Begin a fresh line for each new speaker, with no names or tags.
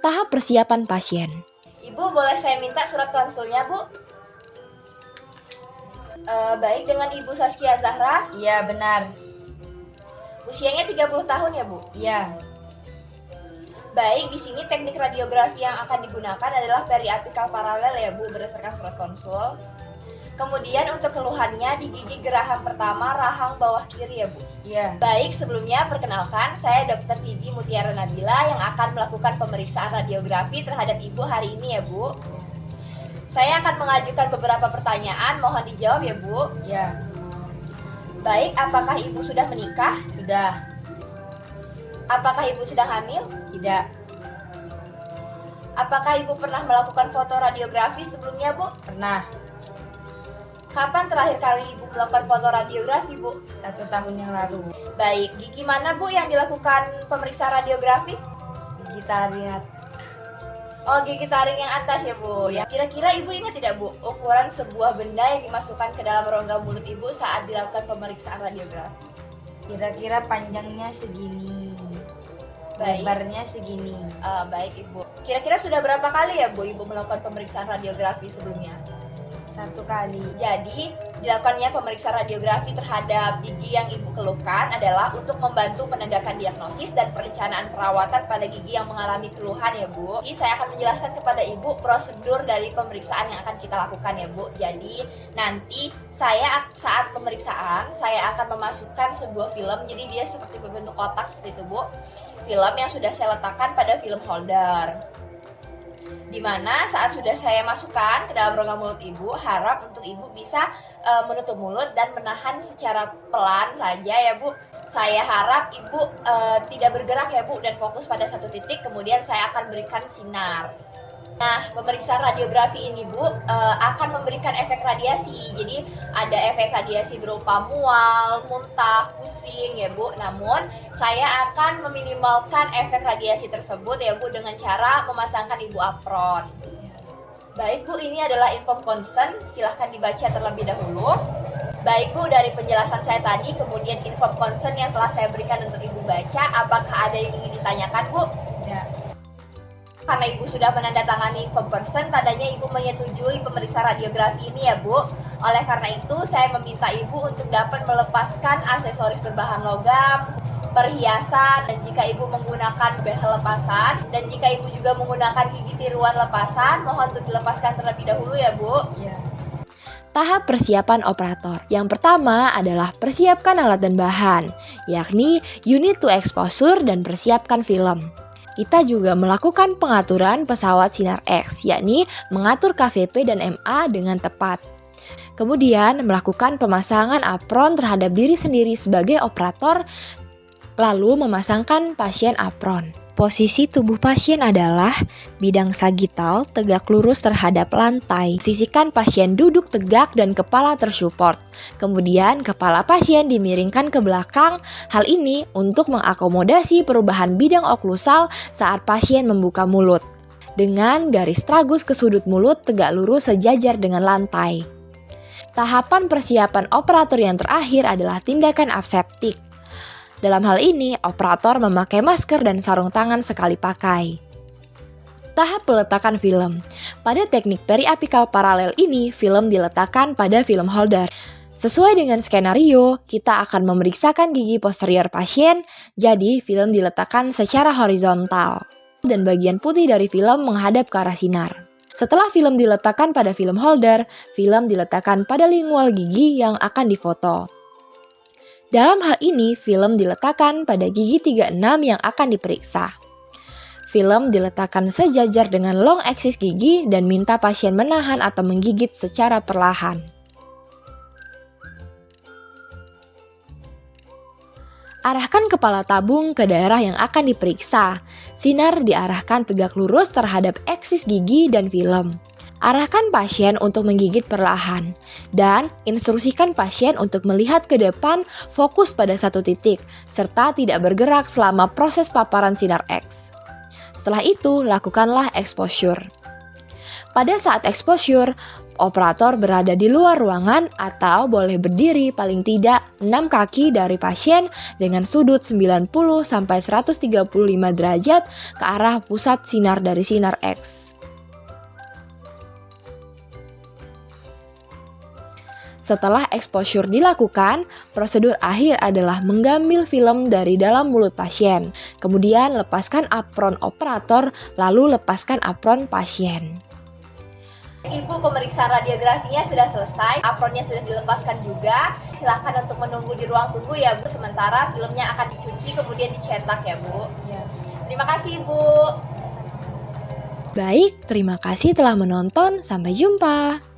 Tahap persiapan pasien.
Ibu, boleh saya minta surat konsulnya, Bu? Baik, dengan Ibu Saskia Zahra.
Iya, benar.
Usianya 30 tahun ya, Bu?
Iya.
Baik, di sini teknik radiografi yang akan digunakan adalah periapikal paralel ya, Bu, berdasarkan surat konsul. Kemudian untuk keluhannya di gigi geraham pertama rahang bawah kiri ya, Bu?
Iya.
Baik, sebelumnya perkenalkan saya Dr. Gigi Mutiara Nabila yang akan melakukan pemeriksaan radiografi terhadap Ibu hari ini ya, Bu. Saya akan mengajukan beberapa pertanyaan, mohon dijawab ya, Bu.
Iya.
Baik, apakah Ibu sudah menikah?
Sudah.
Apakah Ibu sedang hamil?
Tidak.
Apakah Ibu pernah melakukan foto radiografi sebelumnya, Bu?
Pernah.
Kapan terakhir kali Ibu melakukan foto radiografi, Bu?
1 tahun yang lalu.
Baik, gigi mana, Bu, yang dilakukan pemeriksaan radiografi?
Gigi taring.
Oh, gigi taring yang atas ya, Bu. Ya, kira-kira Ibu ingat tidak, Bu, ukuran sebuah benda yang dimasukkan ke dalam rongga mulut Ibu saat dilakukan pemeriksaan radiografi?
Kira-kira panjangnya segini.
Baik.
Lebarnya segini.
Baik, Ibu. Kira-kira sudah berapa kali ya, Bu, Ibu melakukan pemeriksaan radiografi sebelumnya?
1 kali.
Jadi, dilakukannya pemeriksaan radiografi terhadap gigi yang Ibu keluhkan adalah untuk membantu penegakan diagnosis dan perencanaan perawatan pada gigi yang mengalami keluhan ya, Bu. Jadi, saya akan menjelaskan kepada Ibu prosedur dari pemeriksaan yang akan kita lakukan ya, Bu. Jadi, nanti saat pemeriksaan, saya akan memasukkan sebuah film, jadi dia seperti berbentuk kotak seperti itu, Bu. Film yang sudah saya letakkan pada film holder. Dimana saat sudah saya masukkan ke dalam rongga mulut Ibu, harap untuk Ibu bisa menutup mulut dan menahan secara pelan saja ya, Bu. Saya harap Ibu tidak bergerak ya, Bu, dan fokus pada satu titik, kemudian saya akan berikan sinar. Nah, pemeriksaan radiografi ini, Bu, akan memberikan efek radiasi. Jadi, ada efek radiasi berupa mual, muntah, pusing ya, Bu. Namun, saya akan meminimalkan efek radiasi tersebut ya, Bu, dengan cara memasangkan Ibu apron. Baik, Bu, ini adalah inform consent. Silahkan dibaca terlebih dahulu. Baik, Bu, dari penjelasan saya tadi, kemudian inform consent yang telah saya berikan untuk Ibu baca, apakah ada yang ingin ditanyakan, Bu?
Ya.
Karena Ibu sudah menandatangani form consent, tandanya Ibu menyetujui pemeriksaan radiografi ini ya, Bu. Oleh karena itu, saya meminta Ibu untuk dapat melepaskan aksesoris berbahan logam, perhiasan, dan jika Ibu menggunakan behel lepasan, dan jika Ibu juga menggunakan gigi tiruan lepasan, mohon untuk dilepaskan terlebih dahulu ya, Bu.
Ya.
Tahap persiapan operator. Yang pertama adalah persiapkan alat dan bahan, yakni unit to exposure dan persiapkan film. Kita juga melakukan pengaturan pesawat Sinar X, yakni mengatur KVP dan MA dengan tepat. Kemudian melakukan pemasangan apron terhadap diri sendiri sebagai operator, lalu memasangkan pasien apron. Posisi tubuh pasien adalah bidang sagital tegak lurus terhadap lantai. Sisihkan pasien duduk tegak dan kepala tersupport. Kemudian kepala pasien dimiringkan ke belakang. Hal ini untuk mengakomodasi perubahan bidang oklusal saat pasien membuka mulut. Dengan garis tragus ke sudut mulut tegak lurus sejajar dengan lantai. Tahapan persiapan operator yang terakhir adalah tindakan aseptik. Dalam hal ini, operator memakai masker dan sarung tangan sekali pakai. Tahap peletakan film. Pada teknik periapikal paralel ini, film diletakkan pada film holder. Sesuai dengan skenario, kita akan memeriksakan gigi posterior pasien, jadi film diletakkan secara horizontal. Dan bagian putih dari film menghadap ke arah sinar. Setelah film diletakkan pada film holder, film diletakkan pada lingual gigi yang akan difoto. Dalam hal ini, film diletakkan pada gigi 36 yang akan diperiksa. Film diletakkan sejajar dengan long axis gigi dan minta pasien menahan atau menggigit secara perlahan. Arahkan kepala tabung ke daerah yang akan diperiksa. Sinar diarahkan tegak lurus terhadap aksis gigi dan film. Arahkan pasien untuk menggigit perlahan, dan instruksikan pasien untuk melihat ke depan fokus pada satu titik, serta tidak bergerak selama proses paparan sinar X. Setelah itu, lakukanlah exposure. Pada saat exposure, Operator berada di luar ruangan atau boleh berdiri paling tidak 6 kaki dari pasien dengan sudut 90 sampai 135 derajat ke arah pusat sinar dari sinar X. Setelah exposure dilakukan, prosedur akhir adalah mengambil film dari dalam mulut pasien. Kemudian lepaskan apron operator, lalu lepaskan apron pasien.
Ibu, pemeriksaan radiografinya sudah selesai, apronnya sudah dilepaskan juga. Silakan untuk menunggu di ruang tunggu ya Bu, sementara filmnya akan dicuci kemudian dicetak ya Bu.
Ya.
Terima kasih Bu.
Baik, terima kasih telah menonton. Sampai jumpa.